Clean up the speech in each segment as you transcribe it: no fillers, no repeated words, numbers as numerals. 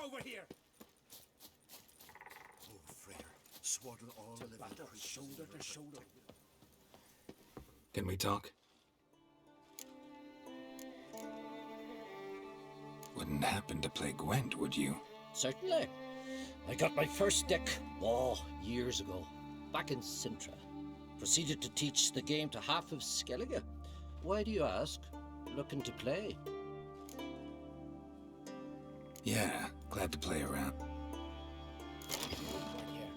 over here! Oh, Frere, sworn all To living battle, creatures shoulder in to your shoulder. Can we talk? Wouldn't happen to play Gwent, would you? Certainly. I got my first deck, years ago, back in Sintra. Proceeded to teach the game to half of Skellige. Why do you ask? Looking to play? Yeah, glad to play around. Right here.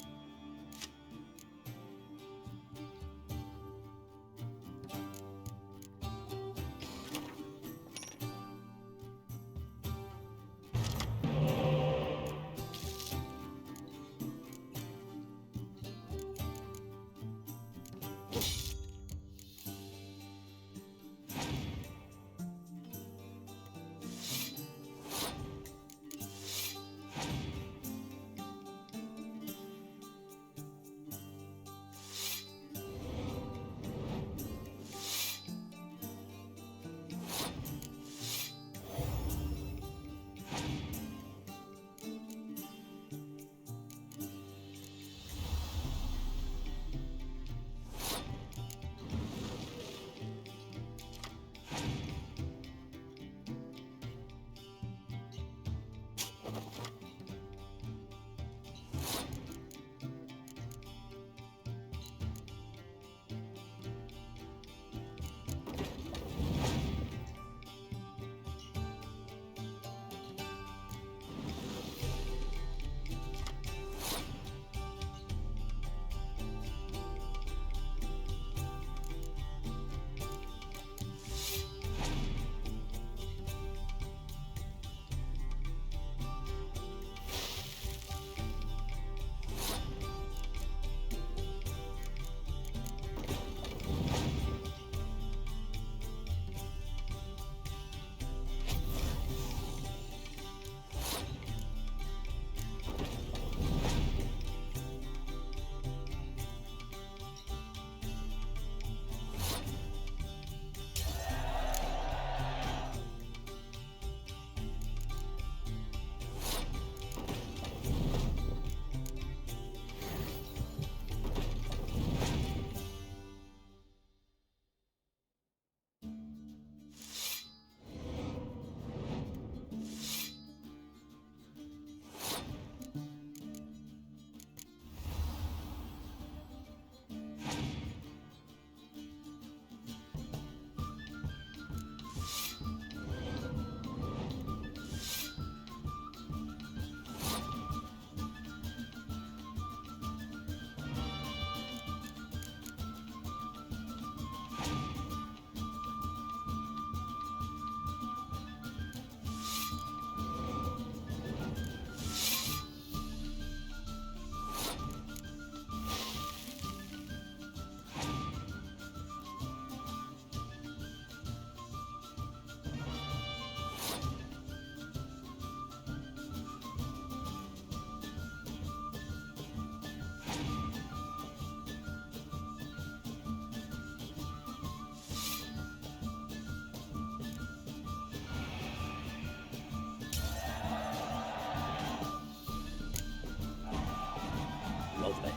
Lovely.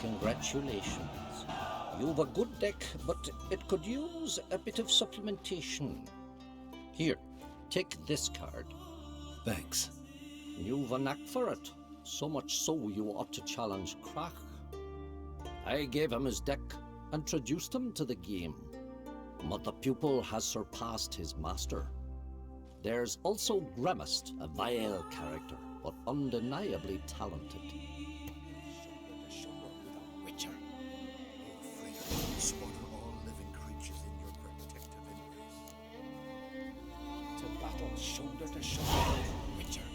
Congratulations. You've a good deck, but it could use a bit of supplementation. Here, take this card. Thanks. You've a knack for it. So much so you ought to challenge Krach. I gave him his deck, introduced him to the game. But the pupil has surpassed his master. There's also Grimaced, a vile character, but undeniably talented. Shoulder to shoulder with a witcher. Oh, Frere, sworn all living creatures in your protective embrace. To battle, shoulder to shoulder with a witcher.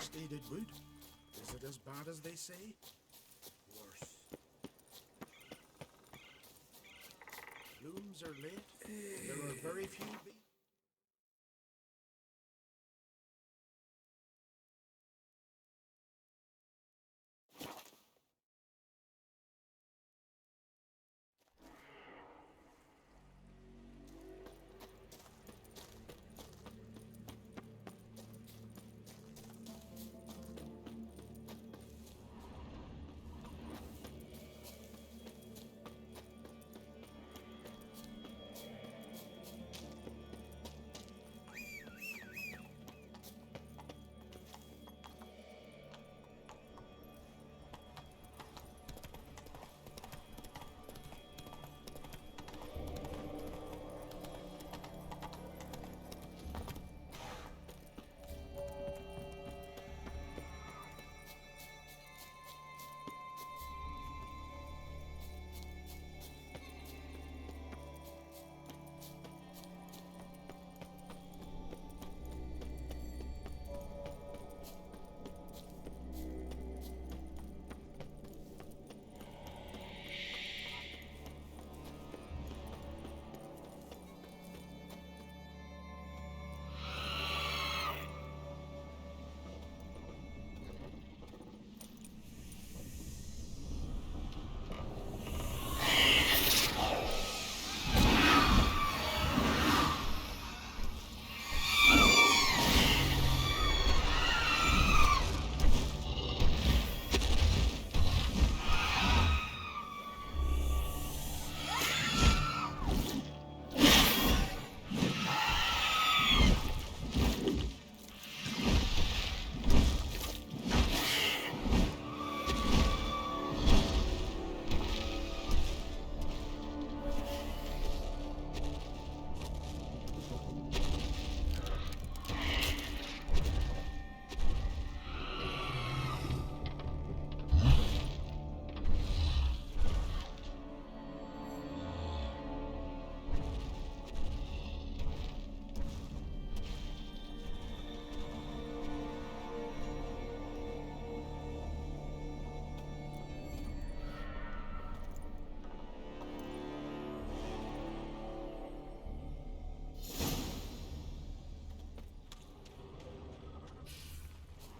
Overstated wood? Is it as bad as they say? Worse. Blooms are late. There are very few bees.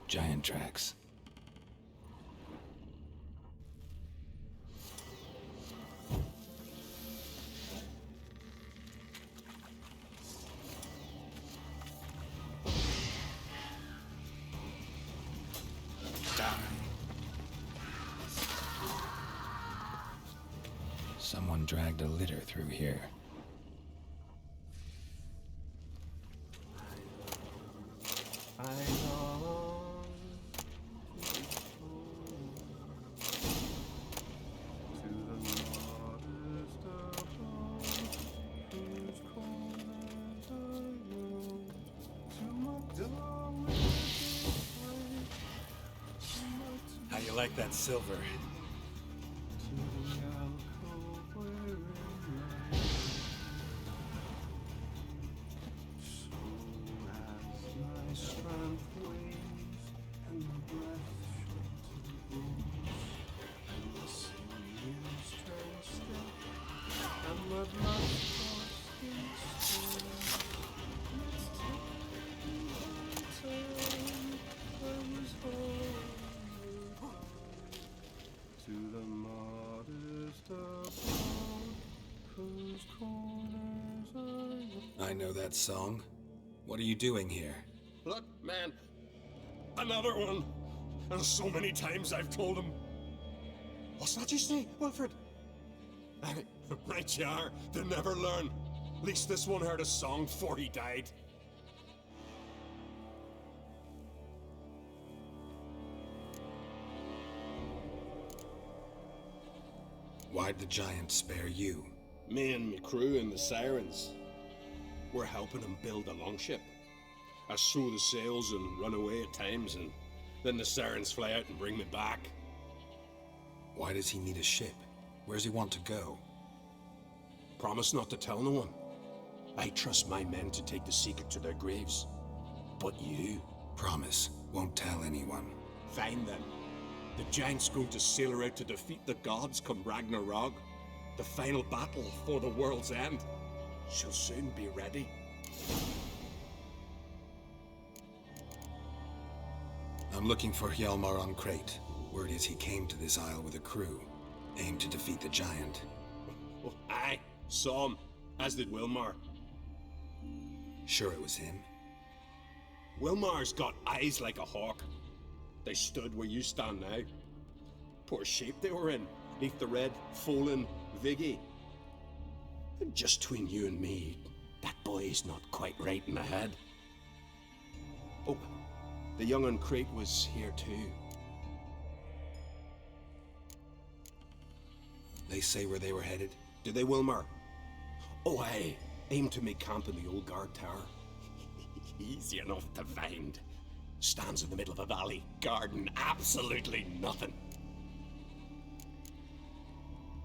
Giant tracks. Someone dragged a litter through here. I long to the modest abode, whose corners I roam, to my door with the How you like that silver? to the alcove wherein I so as my strength wanes and the breath short grows, and the sinews turn stiff, and my blood coursing still. Let's take I was home to the modest abode, whose corners I roam. I know that song. What are you doing here? Look, man. Another one. And so many times I've told him. What's that you say, Wilfred? Aye, right you are. They never learn. At least this one heard a song before he died. Why'd the giant spare you? Me and me crew and the Sirens. We're helping him build a longship. I sew the sails and run away at times, and then the Sirens fly out and bring me back. Why does he need a ship? Where's he want to go? Promise not to tell no one. I trust my men to take the secret to their graves. But you? Promise. Won't tell anyone. Fine then. The giant's going to sail her out to defeat the gods come Ragnarok. The final battle for the world's end. She'll soon be ready. I'm looking for Hjalmar on Crate. Word is he came to this isle with a crew, aimed to defeat the giant. Oh, aye, saw him, as did Wilmar. Sure it was him? Wilmar's got eyes like a hawk. They stood where you stand now. Poor shape they were in, neath the red, fallen Viggy. And just between you and me, that boy's not quite right in the head. Oh, the young on Crate was here too. They say where they were headed? Did they, Wilmar? Oh, aye. Aim to make camp in the old guard tower. Easy enough to find. Stands in the middle of a valley, garden absolutely nothing.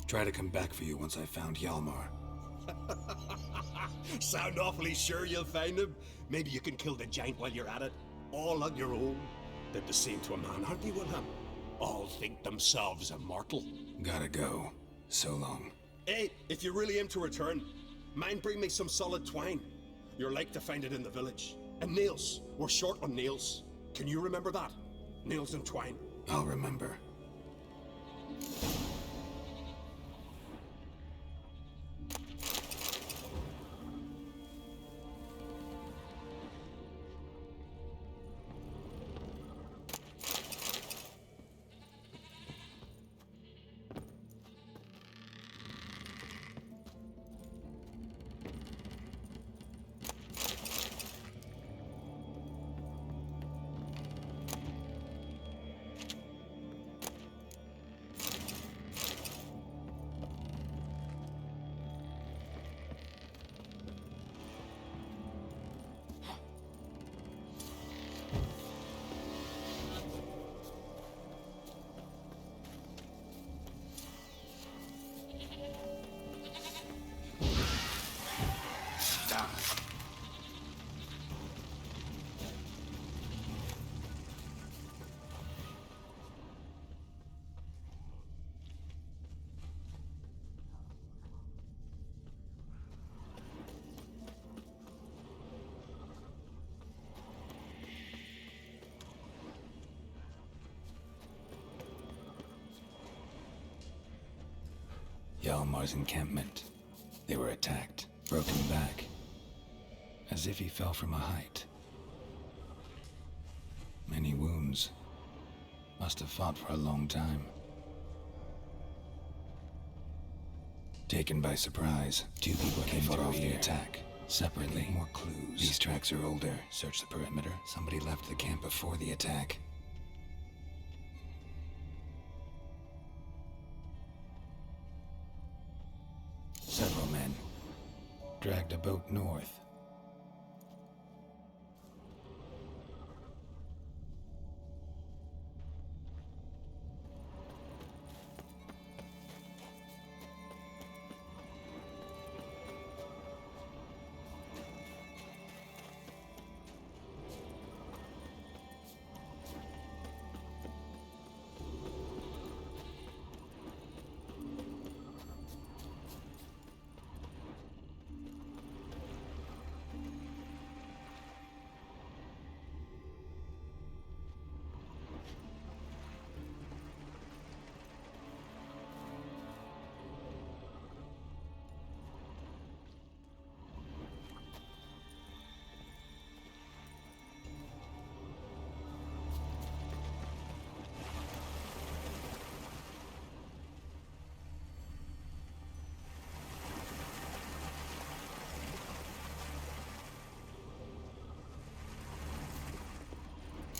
Try to come back for you once I found Hjalmar. Sound awfully sure you'll find him? Maybe you can kill the giant while you're at it. All on your own. Did the same to a man, aren't they, Wilhelm? All think themselves immortal. Gotta go. So long. Hey, if you really aim to return, mind bring me some solid twine. You're like to find it in the village. And nails. We're short on nails. Can you remember that? Nails and twine. I'll remember. Hjalmar's encampment. They were attacked, broken back, as if he fell from a height. Many wounds. Must have fought for a long time. Taken by surprise, two people came through the attack. Separately, more clues. These tracks are older. Search the perimeter. Somebody left the camp before the attack. Several men dragged a boat north.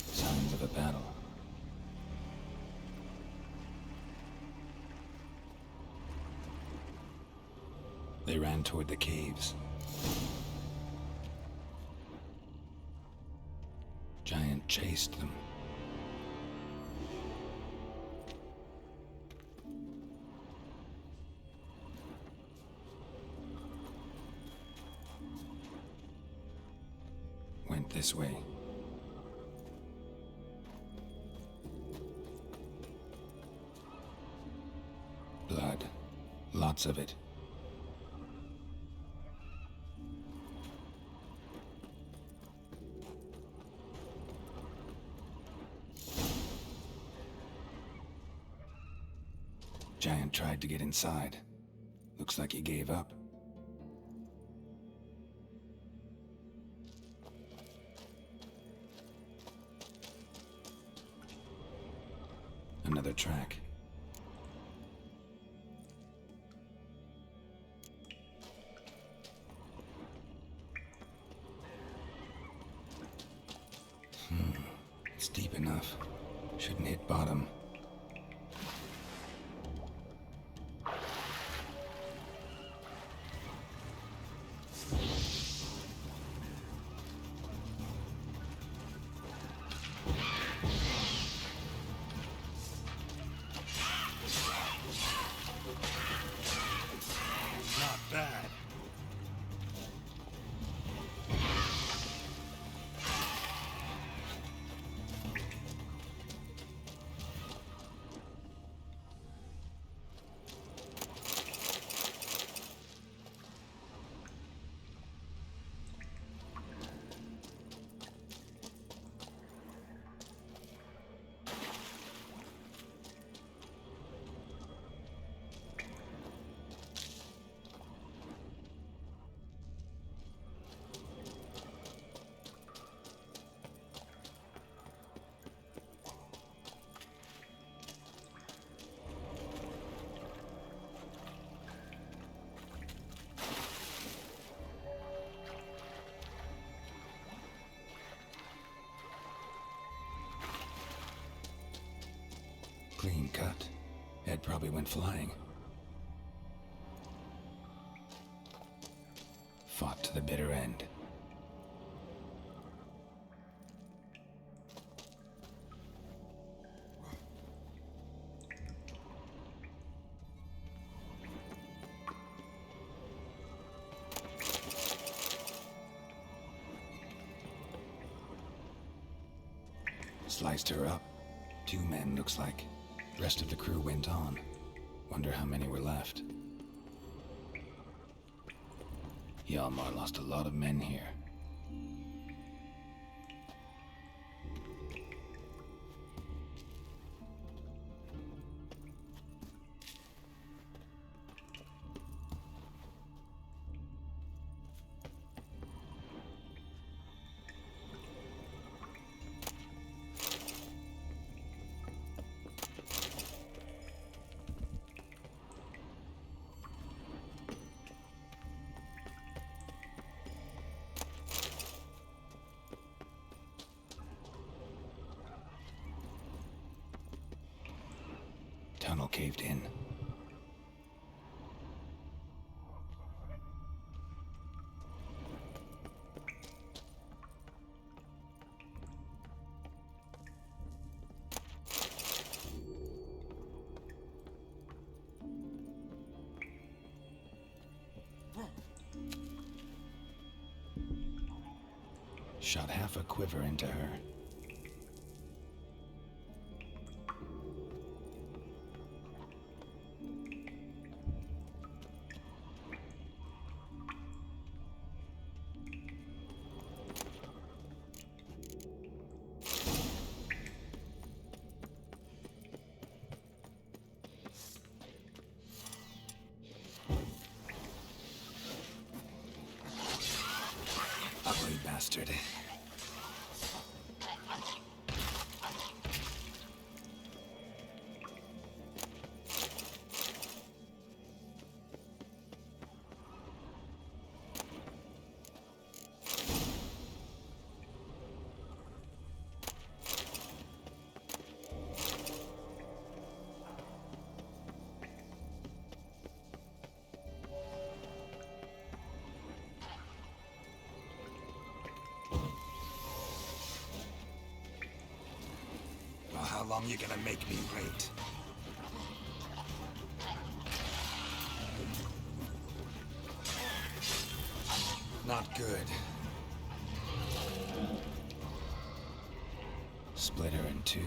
Signs of a battle. They ran toward the caves. Giant chased them. Went this way. Lots of it. Giant tried to get inside. Looks like he gave up. Another track. It's deep enough. Shouldn't hit bottom. Not bad. Clean cut. Head probably went flying. Fought to the bitter end. Sliced her up. 2 men, looks like. Rest of the crew went on. Wonder how many were left. Hjalmar lost a lot of men here. Tunnel caved in. Shot half a quiver into her. Ugly bastard. Well, how long you gonna make me wait? Not good. Split her in 2.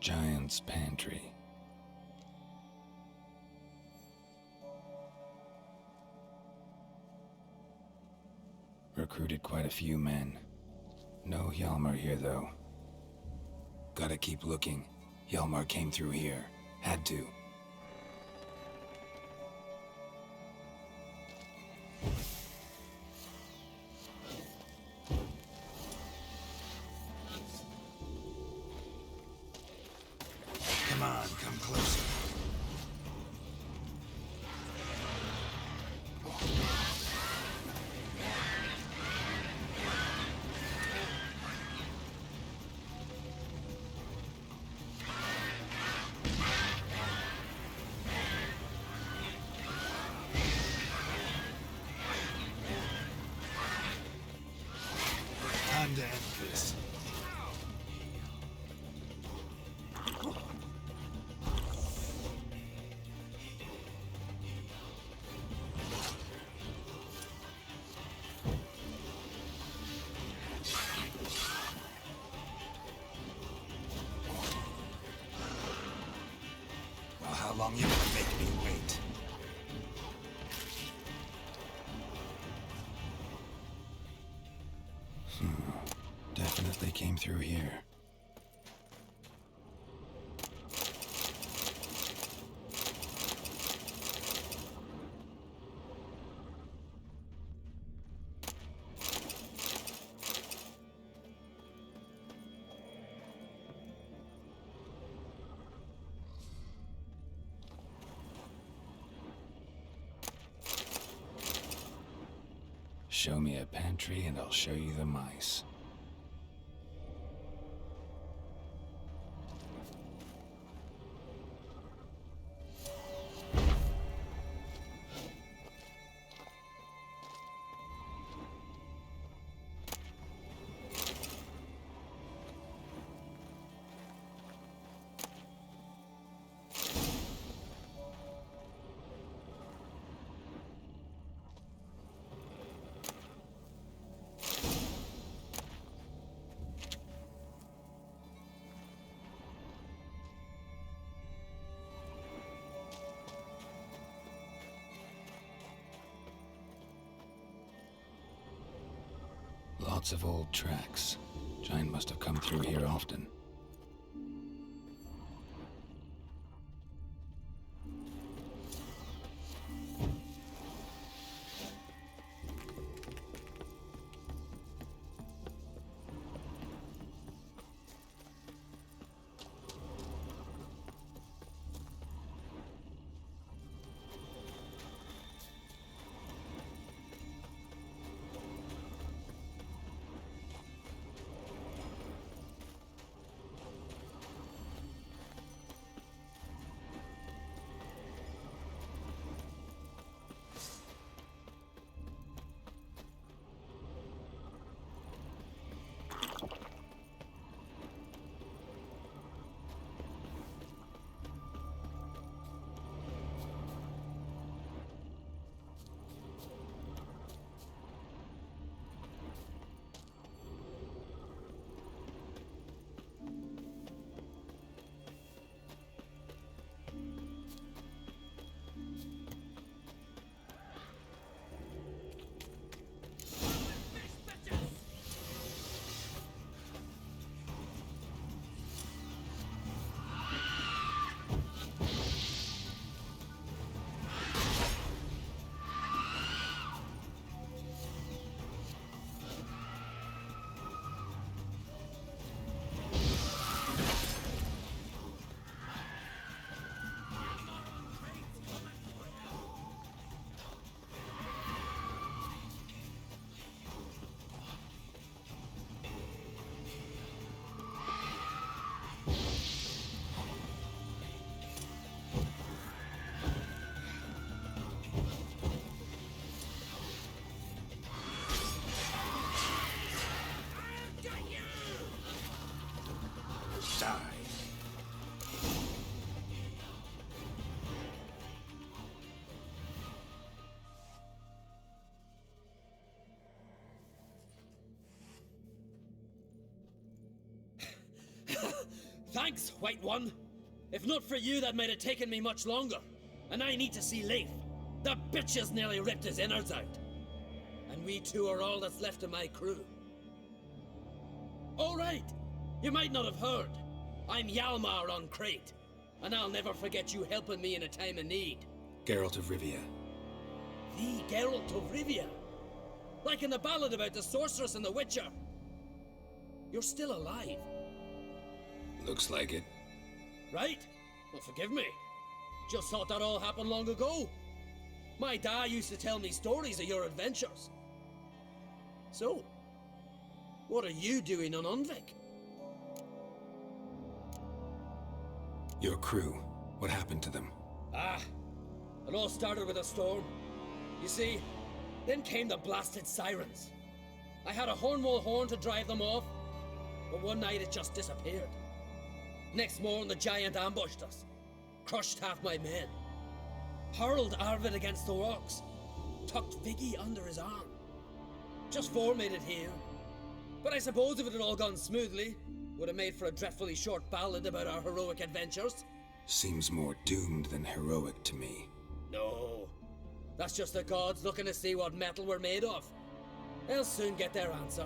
Giant's pantry. Recruited quite a few men. No Hjalmar here, though. Gotta keep looking. Hjalmar came through here. Had to. Come on, come closer. Time to end this. Well, how long you gonna make me wait? Definitely came through here. Show me a pantry and I'll show you the mice. Lots of old tracks. Giant must have come through here often. Thanks, White One. If not for you, that might have taken me much longer. And I need to see Leif. The bitch has nearly ripped his innards out. And we two are all that's left of my crew. All right. You might not have heard. I'm Hjalmar on Crete. And I'll never forget you helping me in a time of need. Geralt of Rivia. The Geralt of Rivia. Like in the ballad about the sorceress and the witcher. You're still alive. Looks like it. Right? Well, forgive me. Just thought that all happened long ago. My dad used to tell me stories of your adventures. So, what are you doing on Unvik? Your crew. What happened to them? It all started with a storm. You see, then came the blasted sirens. I had a Hornwall horn to drive them off, but one night it just disappeared. Next morning the giant ambushed us, crushed half my men, hurled Arvid against the rocks, tucked Viggy under his arm. Just four made it here. But I suppose if it had all gone smoothly, would have made for a dreadfully short ballad about our heroic adventures. Seems more doomed than heroic to me. No, that's just the gods looking to see what metal we're made of. They'll soon get their answer.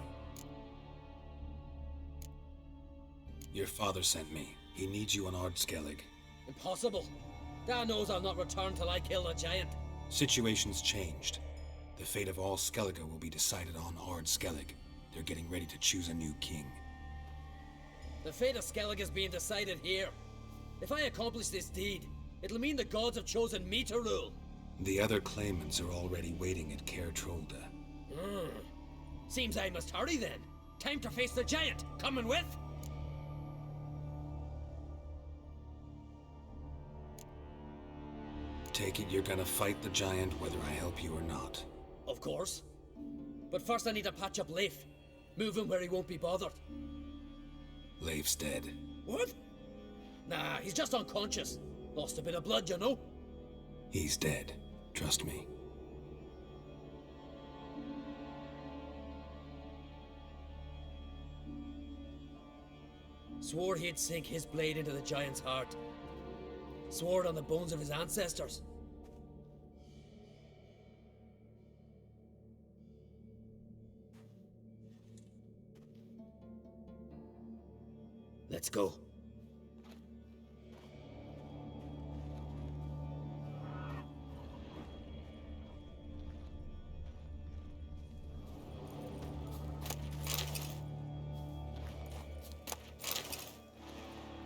Your father sent me. He needs you on Ardskellig. Impossible. Dad knows I'll not return till I kill the giant. Situation's changed. The fate of all Skellige will be decided on Ardskellig. They're getting ready to choose a new king. The fate of Skellig is being decided here. If I accomplish this deed, it'll mean the gods have chosen me to rule. The other claimants are already waiting at Caer Trolda. Seems I must hurry then. Time to face the giant. Coming with? Take it you're gonna fight the giant whether I help you or not. Of course. But first I need to patch up Leif. Move him where he won't be bothered. Leif's dead. What? Nah, he's just unconscious. Lost a bit of blood, you know? He's dead. Trust me. Swore he'd sink his blade into the giant's heart. Swore it on the bones of his ancestors. Let's go.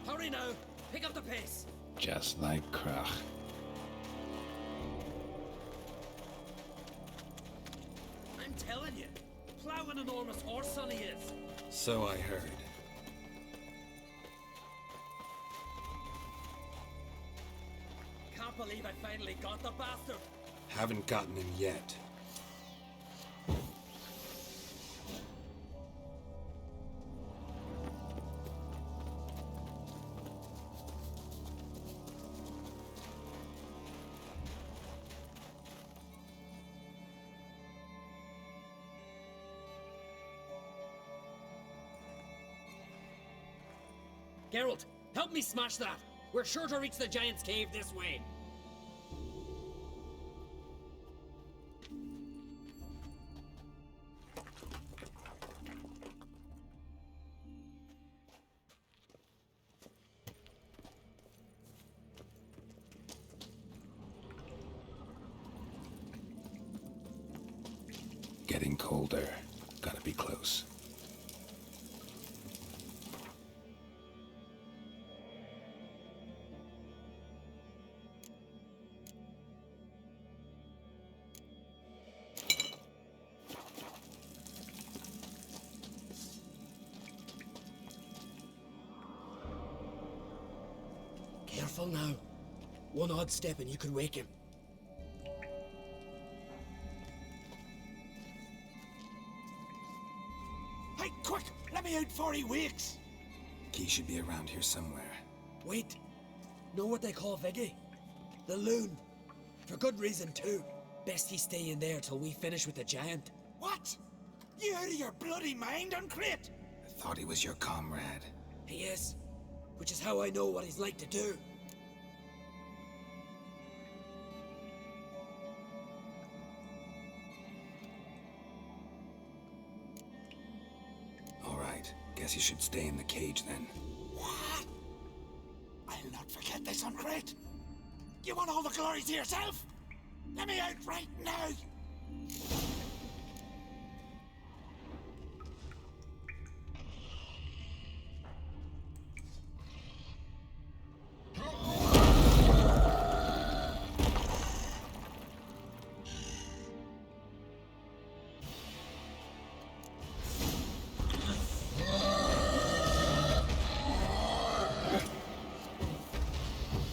Hurry now! Pick up the pace! Just like Krach. I'm telling you, plow an enormous horse son he is. So I heard. Can't believe I finally got the bastard. Haven't gotten him yet. Geralt, help me smash that. We're sure to reach the giant's cave this way. Getting colder. Gotta be close. Careful now. One odd step and you could wake him. Hey, quick! Let me out before he wakes! Key should be around here somewhere. Wait. Know what they call Viggy? The loon. For good reason too. Best he stay in there till we finish with the giant. What? You out of your bloody mind on Crete? I thought he was your comrade. He is. which is how I know what he's like to do. All right. Guess you should stay in the cage then. What? I'll not forget this, Uncrate. You want all the glory to yourself? Let me out right now!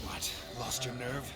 What? Lost your nerve?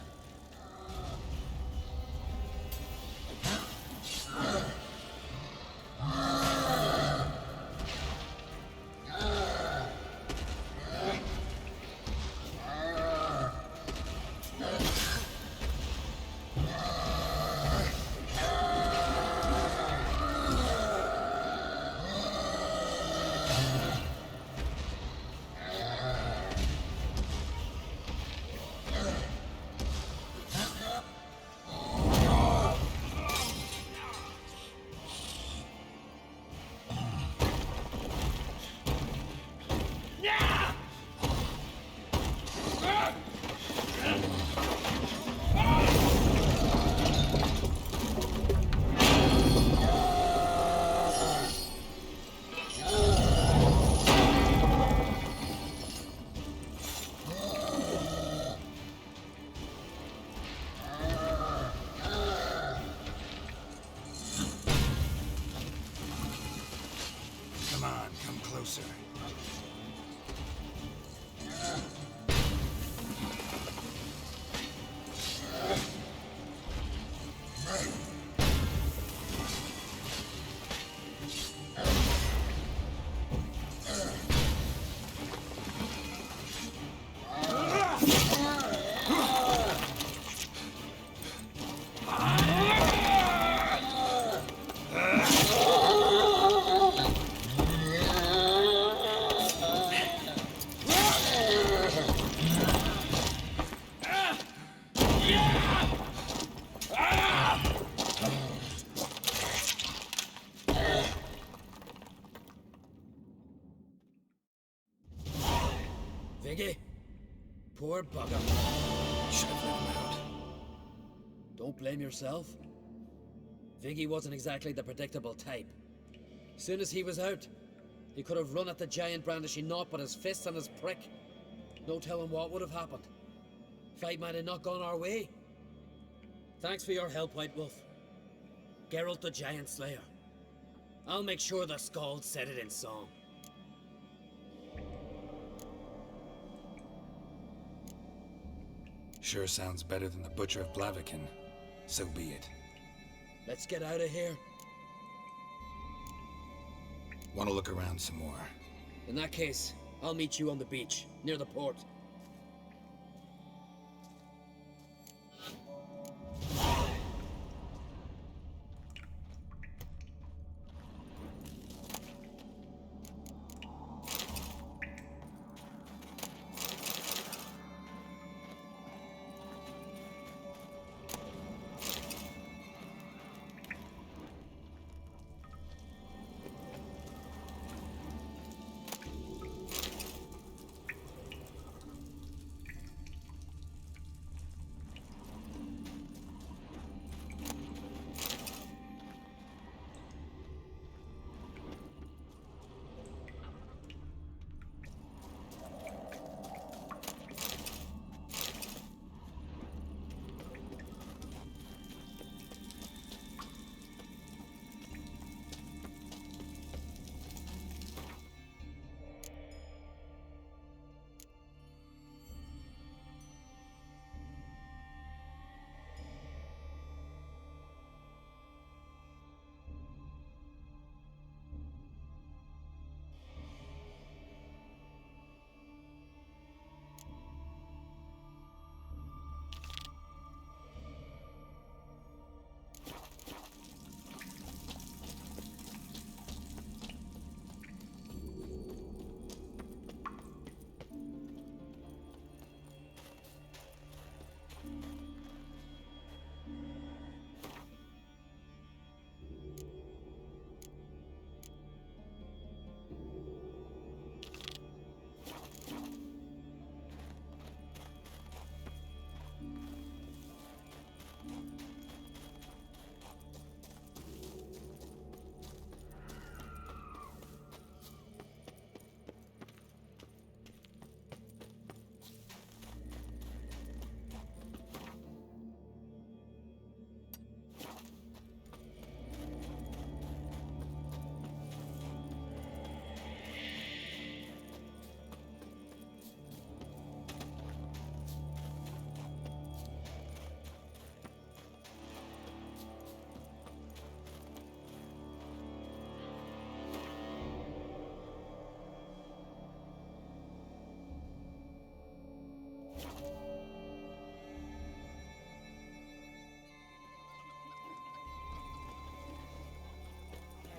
Come on, come closer. Viggy? Poor bugger. Should have let him out. Don't blame yourself. Viggy wasn't exactly the predictable type. Soon as he was out, he could have run at the giant brandishing naught but his fists and his prick. No telling what would have happened. Fight might have not gone our way. Thanks for your help, White Wolf. Geralt the Giant Slayer. I'll make sure the Skald said it in song. Sure sounds better than the Butcher of Blaviken. So be it. Let's get out of here. Want to look around some more? In that case, I'll meet you on the beach, near the port.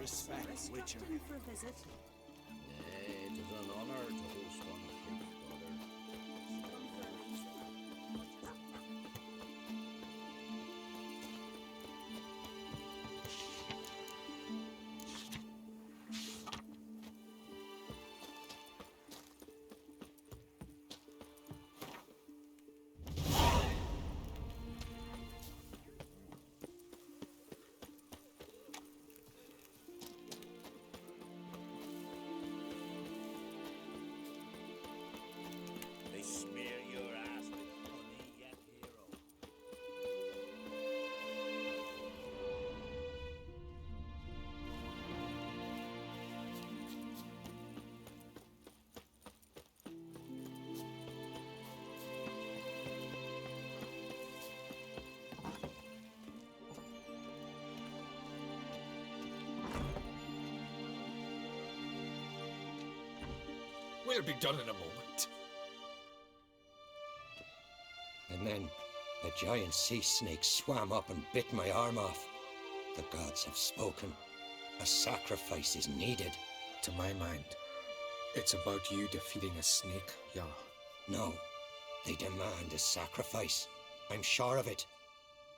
respect, Cerys dropped Witcher. in for a visit. It is an honor to host one of his daughters. They smear your ass with honey, yet hero. We'll be done in a moment. And then a giant sea snake swam up and bit my arm off. The gods have spoken. A sacrifice is needed. To my mind, it's about you defeating a snake, Jarl. No, they demand a sacrifice. I'm sure of it.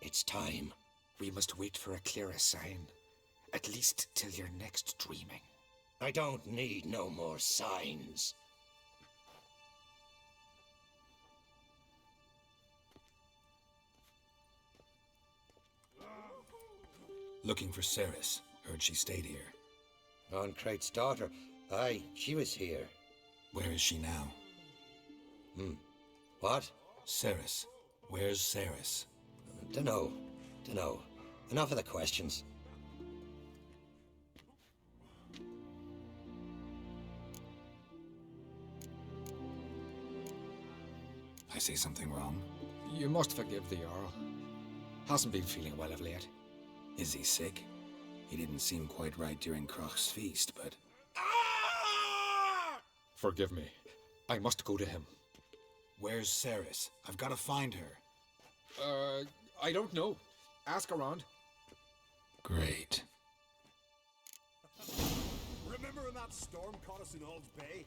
It's time. We must wait for a clearer sign. At least till your next dreaming. I don't need no more signs. Looking for Cerys. Heard she stayed here. On Crate's daughter. Aye, she was here. Where is she now? What? Cerys. Where's Cerys? Dunno. Enough of the questions. I say something wrong? You must forgive the Jarl. Hasn't been feeling well of late. Is he sick? He didn't seem quite right during Kroch's feast, but... Forgive me. I must go to him. Where's Cerys? I've got to find her. I don't know. Ask around. Great. Remember when that storm caught us in Ald's Bay?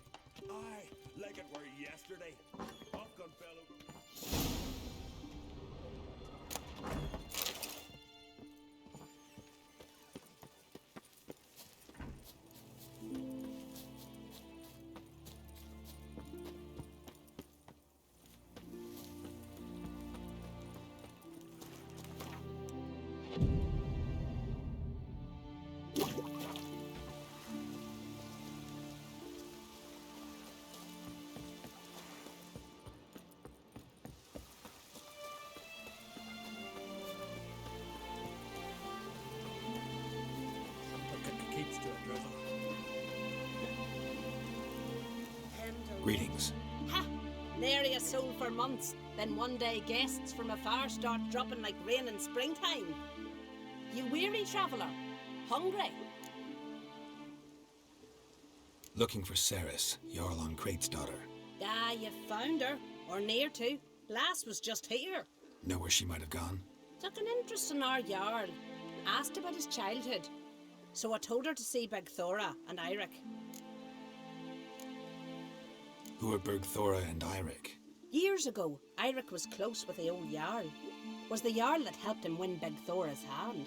Aye, like it were yesterday. Off gun fellow. Keeps to a drizzle. Greetings. Ha! Nary a soul for months. Then one day guests from afar start dropping like rain in springtime. You weary traveller? Hungry? Looking for Cerys, Jarl on Crate's daughter. Ah, you found her. Or near to. Lass was just here. Know where she might have gone? Took an interest in our Jarl. Asked about his childhood. So I told her to see Big Thora and Udalryk. Who are Bergthora and Udalryk? Years ago, Udalryk was close with the old Jarl. Was the Jarl that helped him win Big Thora's hand.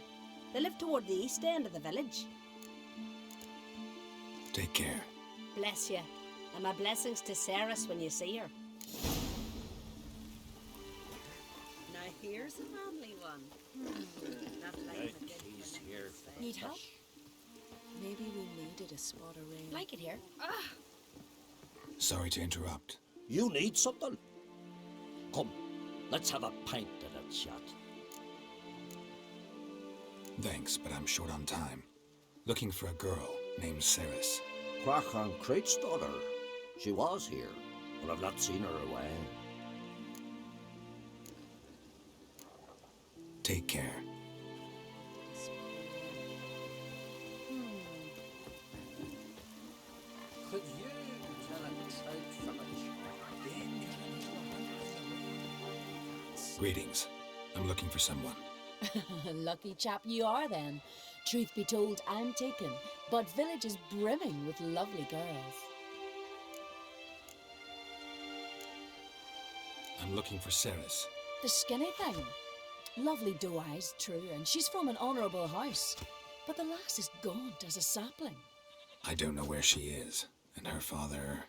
They lived toward the east end of the village. Take care. Bless you. And my blessings to Cerys when you see her. Now here's a manly one. Not like my good He's for here. Lincoln's Need face. help? Maybe we needed a spot of rain. Like it here. Sorry to interrupt. You need something? Come, let's have a pint and a chat. Thanks, but I'm short on time. Looking for a girl named Cerys. Crach and Crate's daughter. She was here, but I've not seen her away. Take care. Could you tell a trout from a Greetings. I'm looking for someone. Lucky chap you are then. Truth be told, I'm taken, but village is brimming with lovely girls. I'm looking for Cerys. The skinny thing. Lovely doe eyes, true, and she's from an honourable house. But the lass is gaunt as a sapling. I don't know where she is, and her father...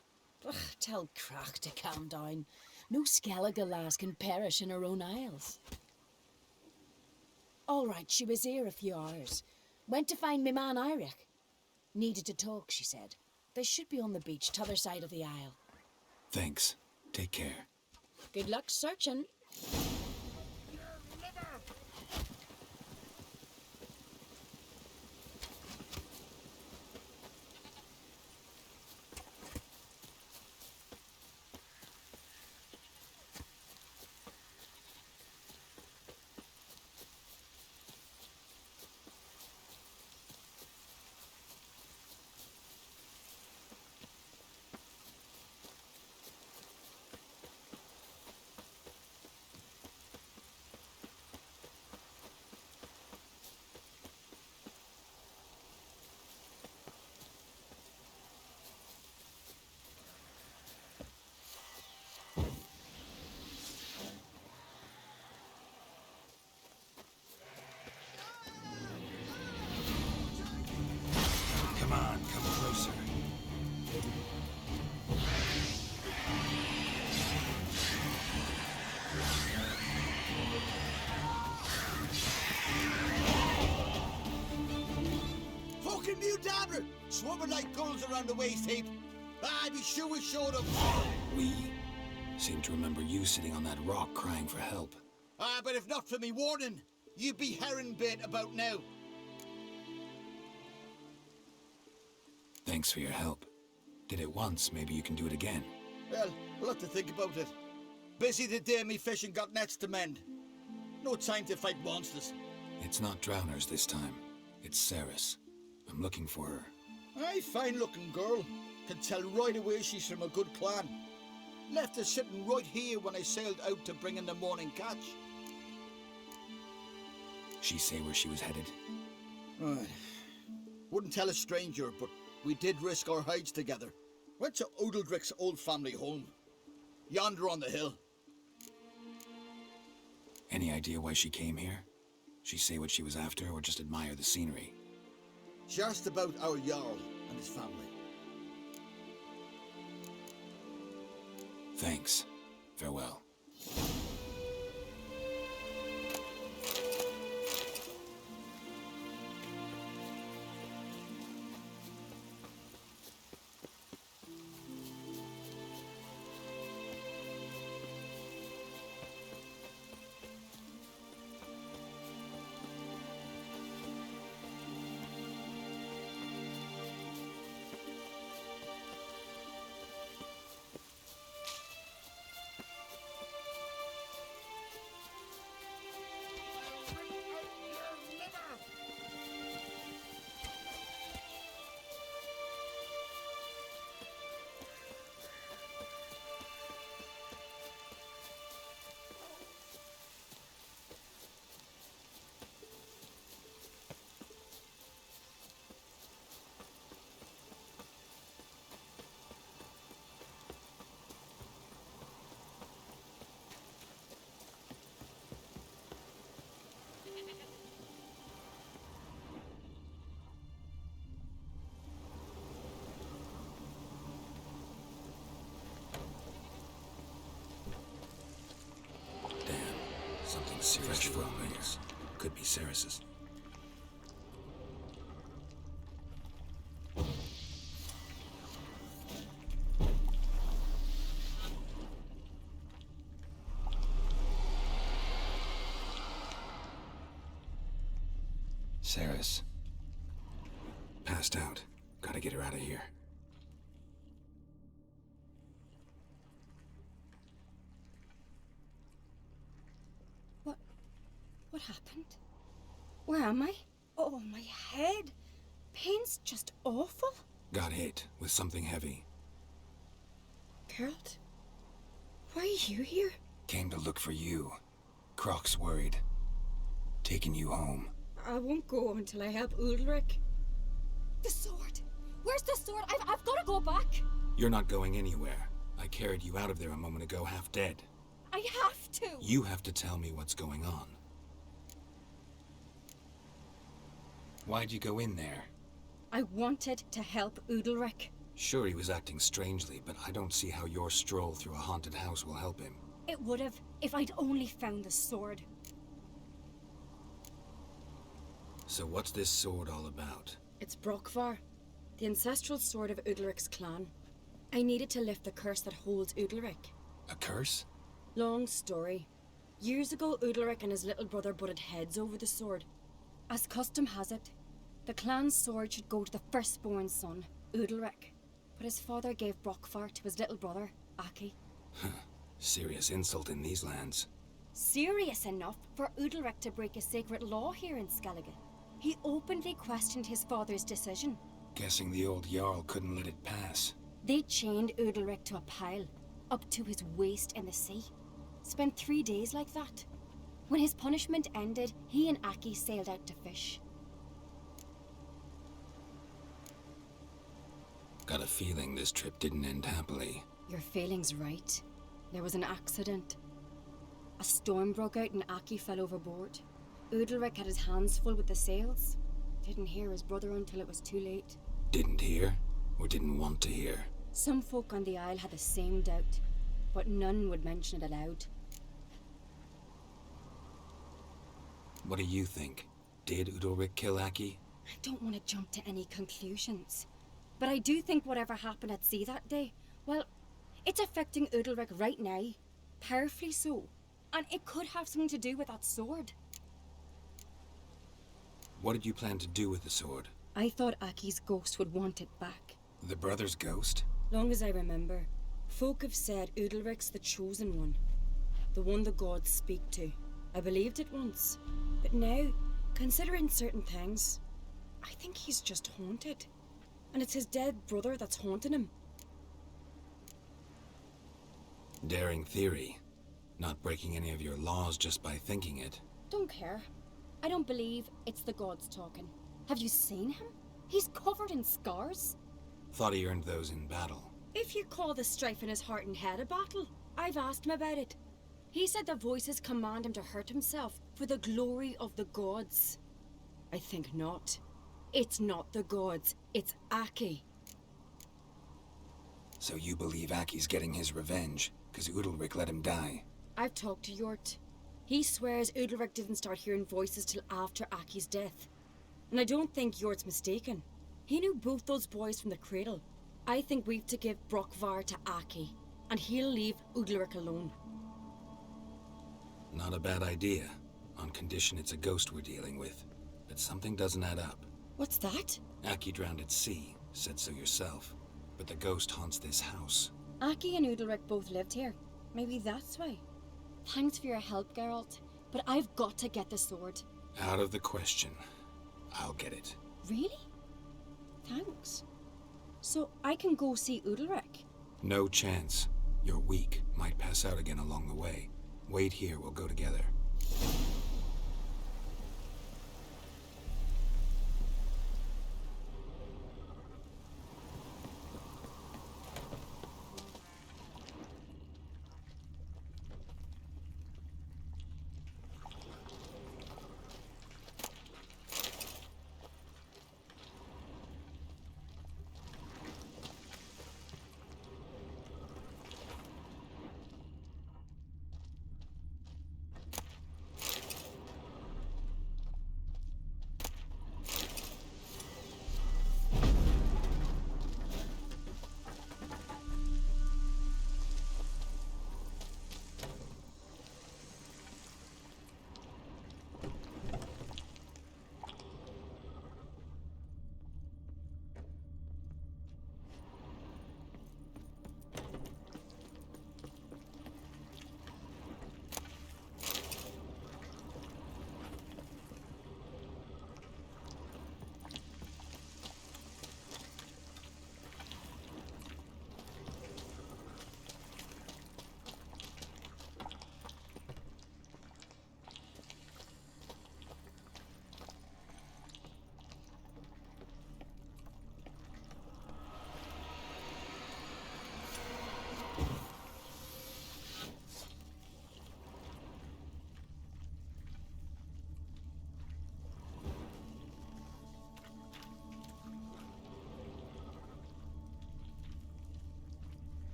Ugh, tell Crach to calm down. No Skellige lass can perish in her own isles. All right, she was here a few hours. Went to find me man Udalryk. Needed to talk, she said. They should be on the beach, t'other side of the isle. Thanks. Take care. Good luck searching. Come on, come closer. Fucking new dabber! Swarming like gulls around the waist heap. I'd be sure we showed them. We seem to remember you sitting on that rock crying for help. But if not for me warning, you'd be herring bait about now. Thanks for your help. Did it once, maybe you can do it again. Well, we'll have to think about it. Busy today, me fishing got nets to mend. No time to fight monsters. It's not drowners this time. It's Cerys. I'm looking for her. Aye, fine-looking girl. Can tell right away she's from a good clan. Left her sitting right here when I sailed out to bring in the morning catch. She say where she was headed? Wouldn't tell a stranger, but we did risk our hides together. Went to Udalryk's old family home. Yonder on the hill. Any idea why she came here? She say what she was after, or just admire the scenery? She asked about our Jarl and his family. Thanks. Farewell. Something seriously wrong here. Could be Cerys's. Cerys. Passed out. Gotta get her out of here. What happened? Where am I? Oh, my head. Pain's just awful. Got hit with something heavy. Geralt? Why are you here? Came to look for you. Croc's worried. taken you home. I won't go until I help Udalryk. The sword! Where's the sword? I've got to go back! You're not going anywhere. I carried you out of there a moment ago half dead. I have to! You have to tell me what's going on. Why'd you go in there? I wanted to help Udalryk. Sure, he was acting strangely, but I don't see how your stroll through a haunted house will help him. It would have if I'd only found the sword. So what's this sword all about? It's Brokvar, the ancestral sword of Udalryk's clan. I needed to lift the curse that holds Udalryk. A curse? Long story. Years ago, Udalryk and his little brother butted heads over the sword. As custom has it, the clan's sword should go to the firstborn son, Udalryk. But his father gave Brokvar to his little brother, Aki. Serious insult in these lands. Serious enough for Udalryk to break a sacred law here in Skellige. He openly questioned his father's decision. Guessing the old Jarl couldn't let it pass. They chained Udalryk to a pile, up to his waist in the sea. Spent 3 days like that. When his punishment ended, he and Aki sailed out to fish. Got a feeling this trip didn't end happily. Your feeling's right. There was an accident. A storm broke out and Aki fell overboard. Udalryk had his hands full with the sails. Didn't hear his brother until it was too late. Didn't hear? Or didn't want to hear? Some folk on the Isle had the same doubt, but none would mention it aloud. What do you think? Did Udalryk kill Aki? I don't want to jump to any conclusions. But I do think whatever happened at sea that day, well, it's affecting Udalryk right now. Powerfully so. And it could have something to do with that sword. What did you plan to do with the sword? I thought Aki's ghost would want it back. The brother's ghost? Long as I remember, folk have said Udalryk's the chosen one. The one the gods speak to. I believed it once. But now, considering certain things, I think he's just haunted. And it's his dead brother that's haunting him. Daring theory. Not breaking any of your laws just by thinking it. Don't care. I don't believe it's the gods talking. Have you seen him? He's covered in scars. Thought he earned those in battle. If you call the strife in his heart and head a battle, I've asked him about it. He said the voices command him to hurt himself for the glory of the gods. I think not. It's not the gods, it's Aki. So you believe Aki's getting his revenge, because Udalryk let him die? I've talked to Yort. He swears Udalryk didn't start hearing voices till after Aki's death. And I don't think Yort's mistaken. He knew both those boys from the cradle. I think we've to give Brokvar to Aki, and he'll leave Udalryk alone. Not a bad idea, on condition it's a ghost we're dealing with. But something doesn't add up. What's that? Aki drowned at sea, said so yourself. But the ghost haunts this house. Aki and Udalryk both lived here. Maybe that's why. Thanks for your help, Geralt. But I've got to get the sword. Out of the question. I'll get it. Really? Thanks. So I can go see Udalryk? No chance. You're weak. Might pass out again along the way. Wait here, we'll go together.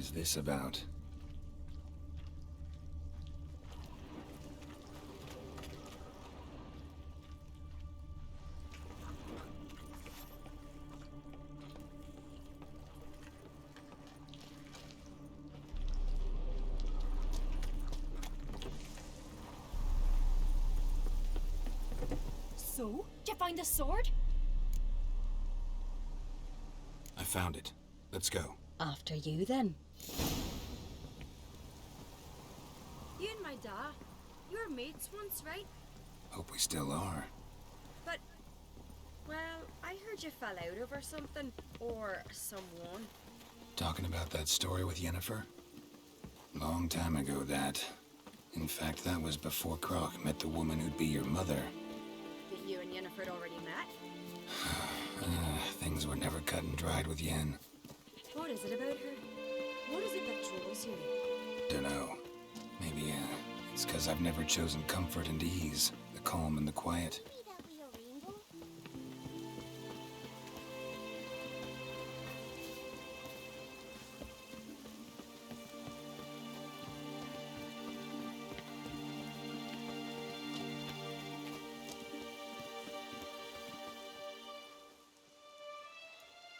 is this about? So, did you find the sword? I found it. Let's go. After you, then. You and my dad, you were mates once, right? Hope we still are. But, well, I heard you fell out over something, or someone. Talking about that story with Yennefer? Long time ago, that. In fact, that was before Croc met the woman who'd be your mother. That you and Yennefer had already met? Things were never cut and dried with Yen. What is it about her? What is it that draws you? Dunno. Maybe, it's 'cause I've never chosen comfort and ease, the calm and the quiet.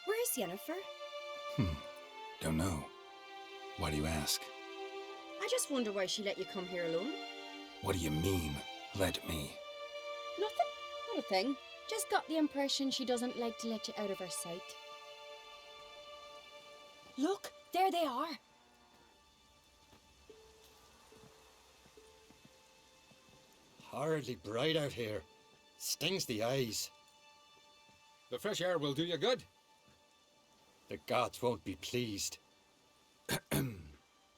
Where's Yennefer? Don't know. Why do you ask? I just wonder why she let you come here alone. What do you mean, let me? Nothing. Not a thing. Just got the impression she doesn't like to let you out of her sight. Look, there they are. Horribly bright out here. Stings the eyes. The fresh air will do you good. The gods won't be pleased.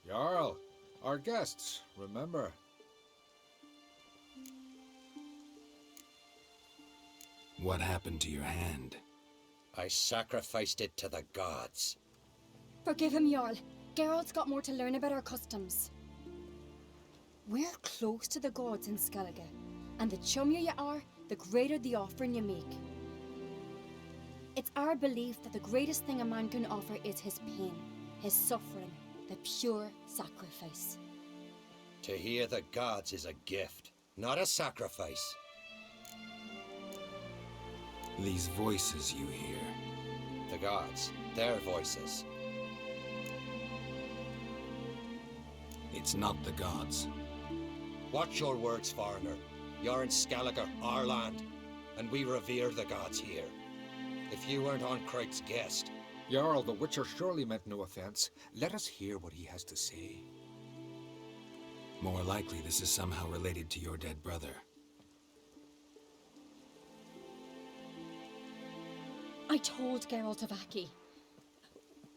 Jarl, our guests, remember. What happened to your hand? I sacrificed it to the gods. Forgive him, Jarl. Geralt's got more to learn about our customs. We're close to the gods in Skellige, and the chummier you are, the greater the offering you make. It's our belief that the greatest thing a man can offer is his pain, his suffering, the pure sacrifice. To hear the gods is a gift, not a sacrifice. These voices you hear. The gods, their voices. It's not the gods. Watch your words, foreigner. You're in Skellige, our land, and we revere the gods here. If you weren't on Cright's guest... Jarl, the Witcher surely meant no offense. Let us hear what he has to say. More likely this is somehow related to your dead brother. I told Geralt of Aki.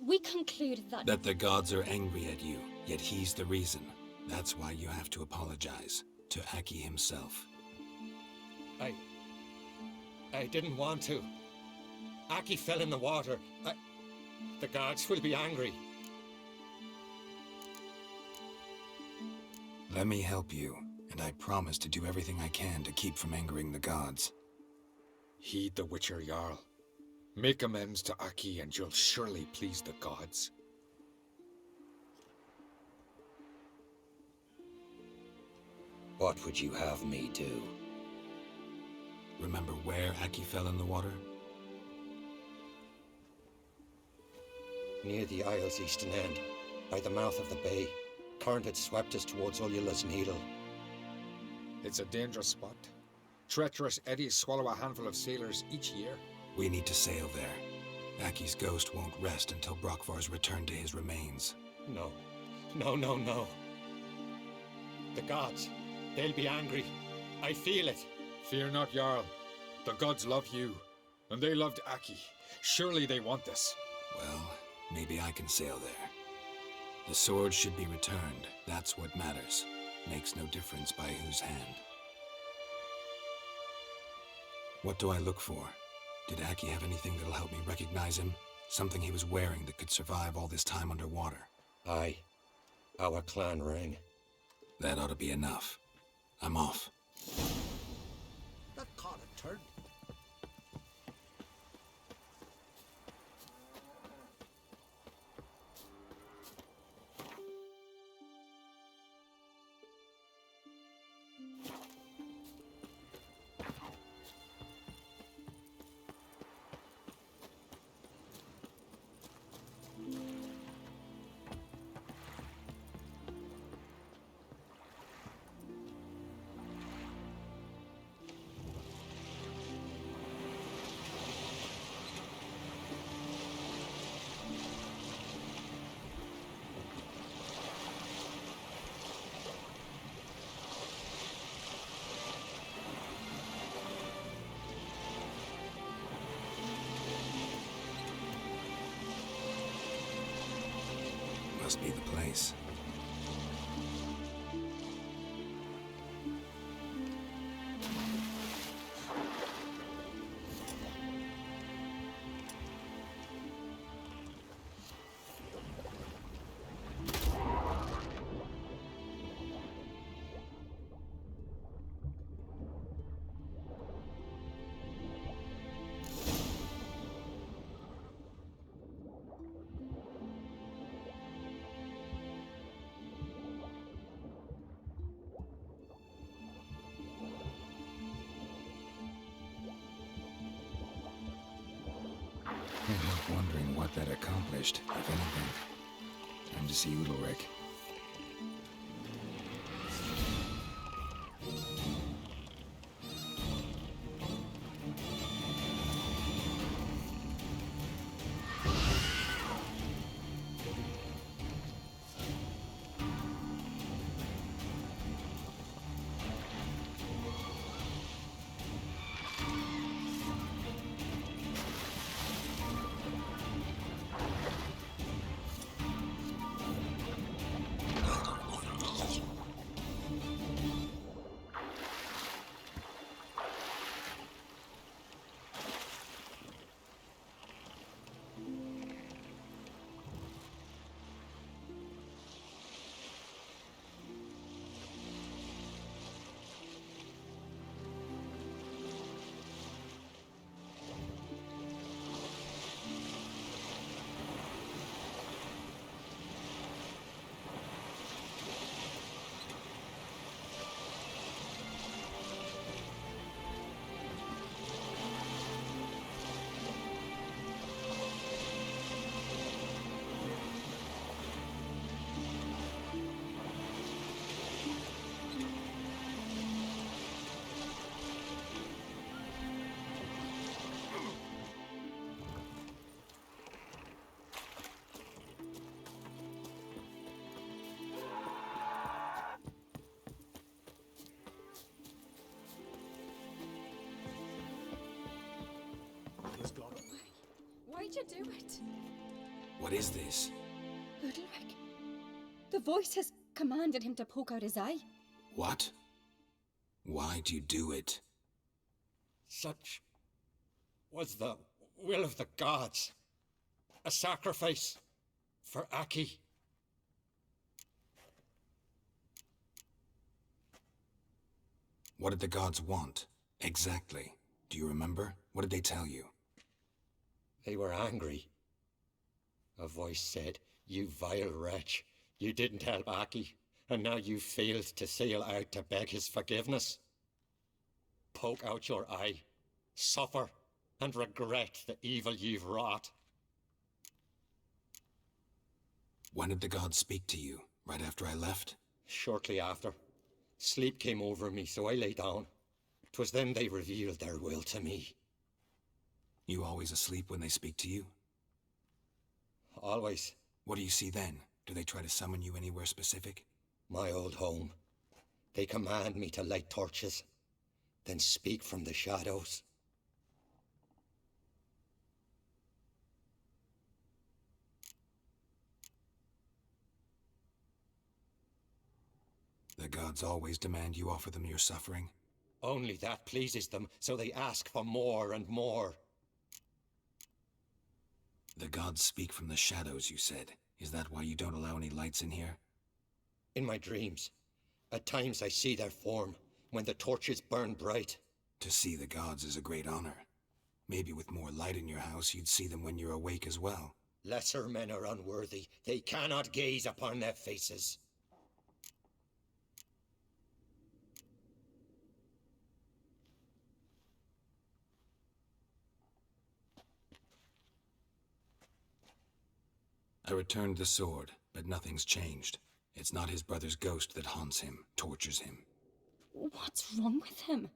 We concluded that... That the gods are angry at you, yet he's the reason. That's why you have to apologize. To Aki himself. I didn't want to. Aki fell in the water. The gods will be angry. Let me help you, and I promise to do everything I can to keep from angering the gods. Heed the Witcher, Jarl. Make amends to Aki and you'll surely please the gods. What would you have me do? Remember where Aki fell in the water? Near the Isle's eastern end, by the mouth of the bay. Current had swept us towards Ullula's Needle. It's a dangerous spot. Treacherous eddies swallow a handful of sailors each year. We need to sail there. Aki's ghost won't rest until Brokvar's returned to his remains. No. No. The gods, they'll be angry. I feel it. Fear not, Jarl. The gods love you, and they loved Aki. Surely they want this. Well, maybe I can sail there. The sword should be returned. That's what matters. Makes no difference by whose hand. What do I look for? Did Aki have anything that'll help me recognize him? Something he was wearing that could survive all this time underwater? Aye. Our clan ring. That ought to be enough. I'm off. That caught a turn. Must be the place. Can't help wondering what that accomplished, if anything. Time to see Udalryk. Why'd you do it? What is this? Udalryk. The voice has commanded him to poke out his eye. What? Why'd you do it? Such was the will of the gods. A sacrifice for Aki. What did the gods want? Exactly. Do you remember? What did they tell you? They were angry. A voice said, "You vile wretch, you didn't help Aki, and now you failed to sail out to beg his forgiveness. Poke out your eye, suffer, and regret the evil you've wrought." When did the gods speak to you? Right after I left? Shortly after. Sleep came over me, so I lay down. 'Twas then they revealed their will to me. You always asleep when they speak to you? Always. What do you see then? Do they try to summon you anywhere specific? My old home. They command me to light torches, then speak from the shadows. The gods always demand you offer them your suffering? Only that pleases them, so they ask for more and more. The gods speak from the shadows, you said. Is that why you don't allow any lights in here? In my dreams. At times I see their form, when the torches burn bright. To see the gods is a great honor. Maybe with more light in your house, you'd see them when you're awake as well. Lesser men are unworthy. They cannot gaze upon their faces. I returned the sword, but nothing's changed. It's not his brother's ghost that haunts him, tortures him. What's wrong with him?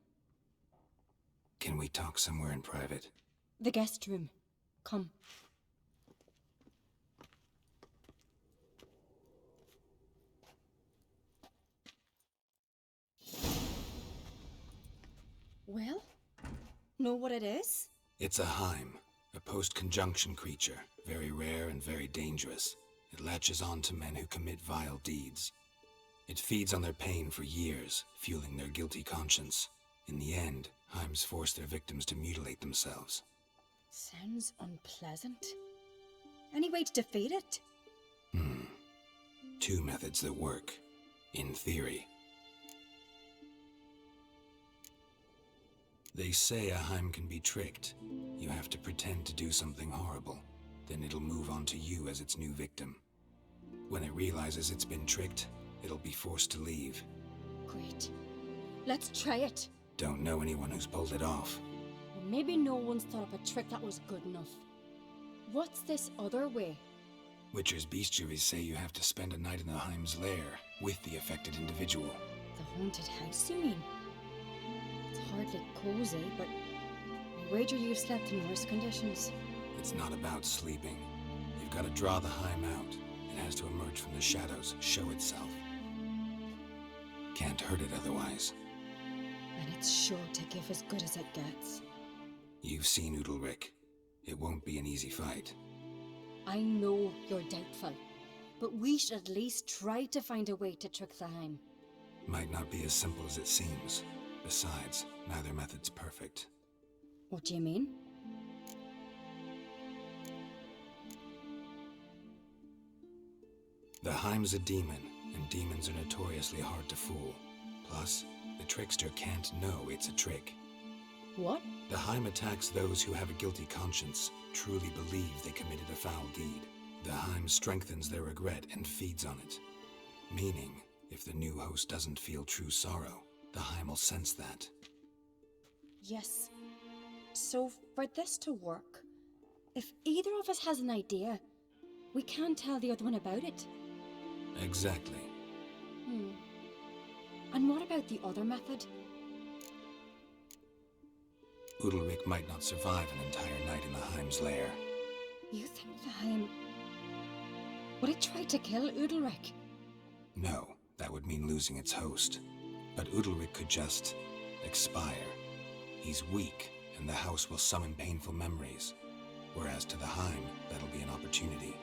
Can we talk somewhere in private? The guest room. Come. Well? Know what it is? It's a Heim, a post-conjunction creature. Very rare and very dangerous. It latches on to men who commit vile deeds. It feeds on their pain for years, fueling their guilty conscience. In the end, Heims force their victims to mutilate themselves. Sounds unpleasant. Any way to defeat it? Two methods that work, in theory. They say a Heim can be tricked. You have to pretend to do something horrible. Then it'll move on to you as its new victim. When it realizes it's been tricked, it'll be forced to leave. Great. Let's try it. Don't know anyone who's pulled it off. Or maybe no one's thought up a trick that was good enough. What's this other way? Witcher's bestiaries say you have to spend a night in the Heim's lair with the affected individual. The haunted house, you mean? It's hardly cozy, but I wager you've slept in worse conditions. It's not about sleeping. You've got to draw the Heim out. It has to emerge from the shadows, show itself. Can't hurt it otherwise. And it's sure to give as good as it gets. You've seen Udalryk. It won't be an easy fight. I know you're doubtful, but we should at least try to find a way to trick the Heim. Might not be as simple as it seems. Besides, neither method's perfect. What do you mean? The Heim's a demon, and demons are notoriously hard to fool. Plus, the trickster can't know it's a trick. What? The Heim attacks those who have a guilty conscience, truly believe they committed a foul deed. The Heim strengthens their regret and feeds on it. Meaning, if the new host doesn't feel true sorrow, the Heim will sense that. Yes. So, for this to work, if either of us has an idea, we can't tell the other one about it. Exactly. And what about the other method? Udalryk might not survive an entire night in the Heim's lair. You think the Heim... would it try to kill Udalryk? No, that would mean losing its host. But Udalryk could just expire. He's weak, and the house will summon painful memories. Whereas to the Heim, that'll be an opportunity.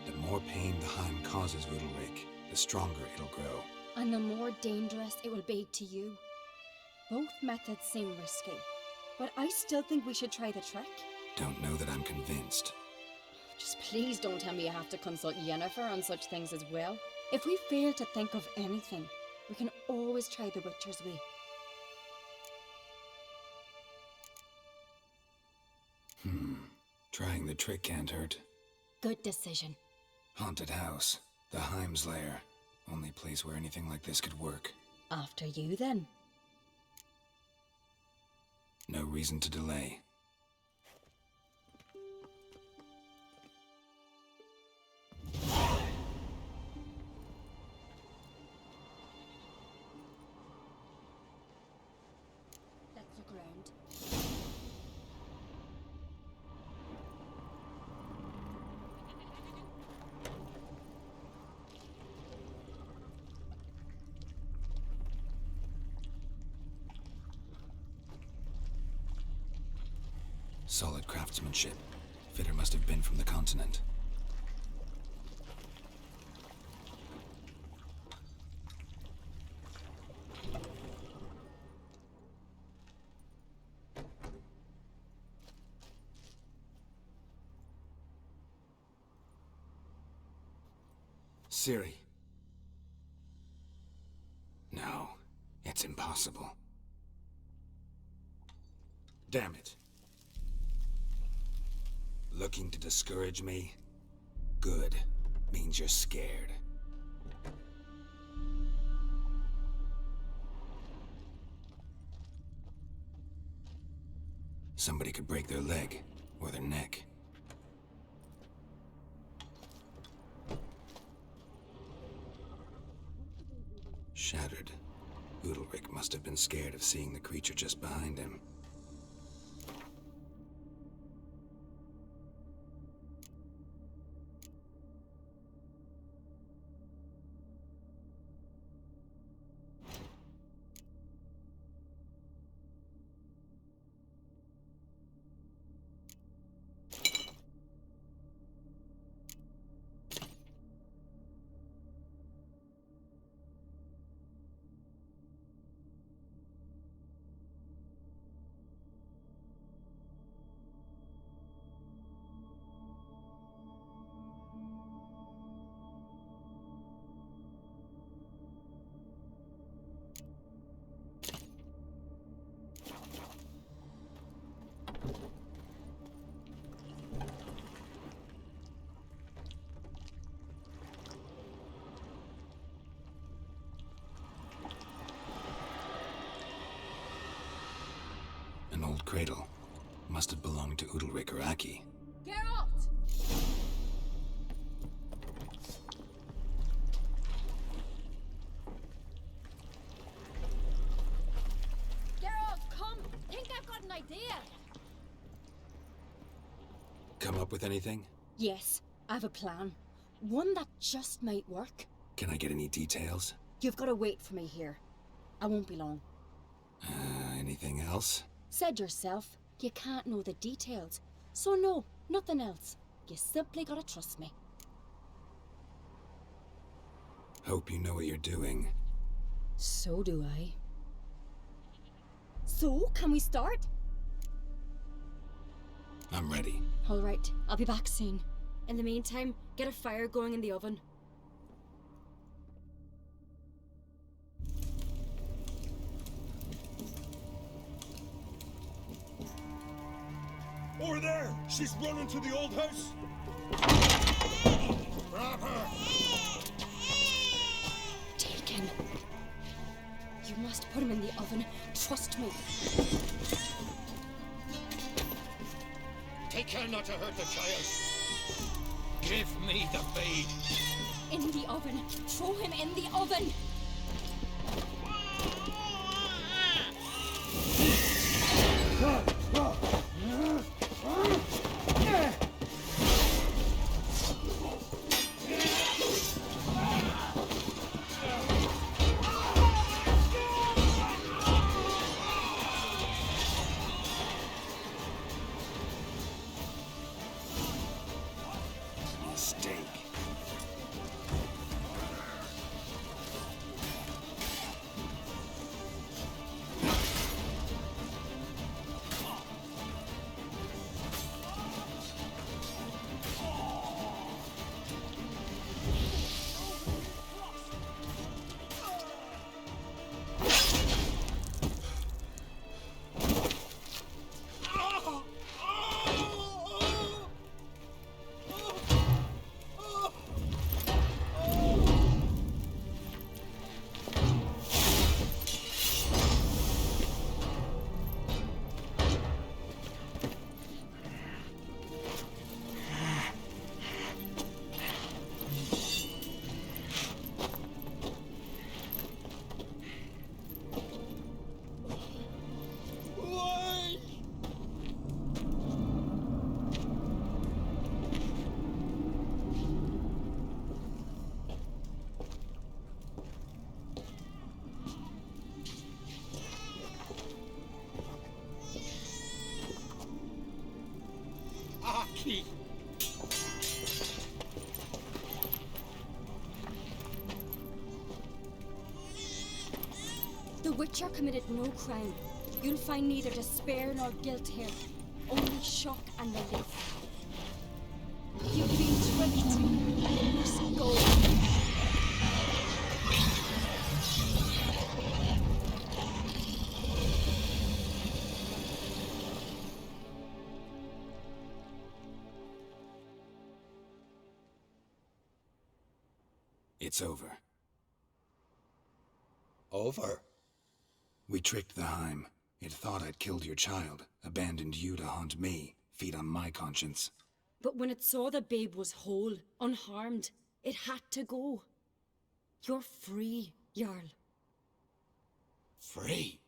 The more pain the Heim causes Udalryk, the stronger it'll grow. And the more dangerous it will be to you. Both methods seem risky, but I still think we should try the trick. Don't know that I'm convinced. Just please don't tell me you have to consult Yennefer on such things as well. If we fail to think of anything, we can always try the Witcher's way. Trying the trick can't hurt. Good decision. Haunted house. The Heim's lair. Only place where anything like this could work. After you, then. No reason to delay. Let's look around. Solid craftsmanship. Fitter must have been from the continent. Ciri. No, it's impossible. Damn it. Looking to discourage me? Good. Means you're scared. Somebody could break their leg, or their neck. Shattered. Udalryk must have been scared of seeing the creature just behind him. old cradle. Must have belonged to Udalryk or Aki. Geralt! Geralt, come! Think I've got an idea! Come up with anything? Yes, I have a plan. One that just might work. Can I get any details? You've got to wait for me here. I won't be long. Anything else? Said yourself, you can't know the details. So no, nothing else. You simply gotta trust me. Hope you know what you're doing. So do I. So, can we start? I'm ready. All right, I'll be back soon. In the meantime, get a fire going in the oven. Over there! She's running to the old house! Grab her! Taken. You must put him in the oven. Trust me. Take care not to hurt the child. Give me the babe. In the oven. Throw him in the oven. Aki! The Witcher committed no crime. You'll find neither despair nor guilt here. Only shock and relief. You've been tricked. You must go. It's over. Over? We tricked the Heim. It thought I'd killed your child, abandoned you to haunt me, feed on my conscience. But when it saw the babe was whole, unharmed, it had to go. You're free, Jarl. Free?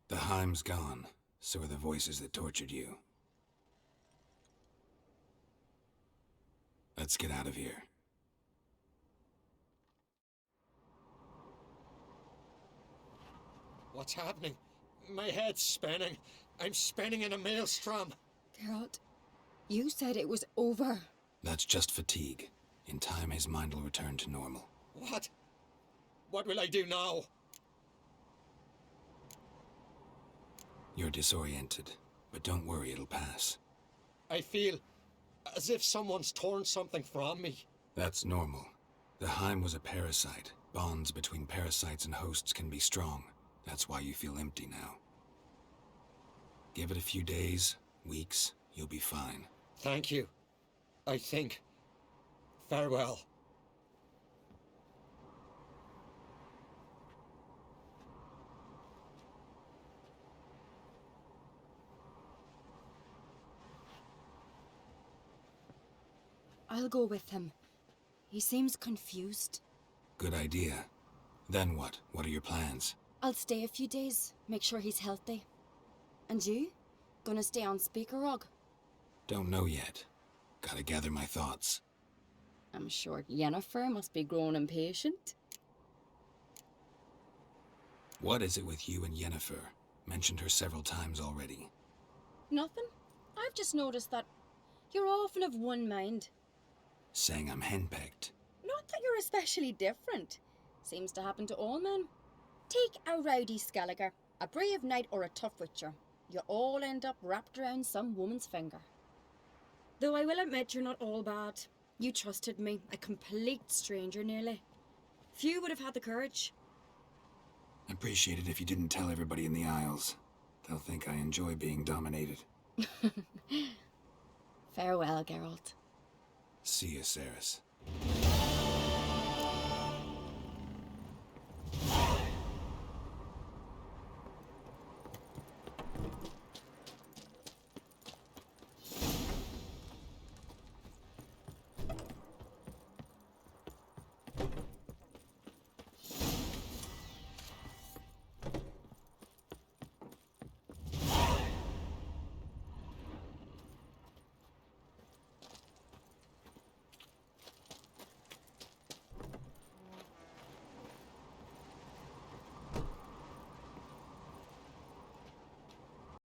The Heim's gone, so are the voices that tortured you. Let's get out of here. What's happening? My head's spinning. I'm spinning in a maelstrom. Geralt, you said it was over. That's just fatigue. In time, his mind will return to normal. What? What will I do now? You're disoriented, but don't worry, it'll pass. I feel as if someone's torn something from me. That's normal. The Heim was a parasite. Bonds between parasites and hosts can be strong. That's why you feel empty now. Give it a few days, weeks, you'll be fine. Thank you. I think. Farewell. I'll go with him. He seems confused. Good idea. Then what? What are your plans? I'll stay a few days, make sure he's healthy. And you? Gonna stay on Speaker Rog? Don't know yet. Gotta gather my thoughts. I'm sure Yennefer must be growing impatient. What is it with you and Yennefer? Mentioned her several times already. Nothing. I've just noticed that you're often of one mind. Saying I'm henpecked. Not that you're especially different. Seems to happen to all men. Take a rowdy Skelliger, a brave knight or a tough witcher. You all end up wrapped around some woman's finger. Though I will admit you're not all bad. You trusted me, a complete stranger nearly. Few would have had the courage. I'd appreciate it if you didn't tell everybody in the Isles. They'll think I enjoy being dominated. Farewell, Geralt. See you, Cerys.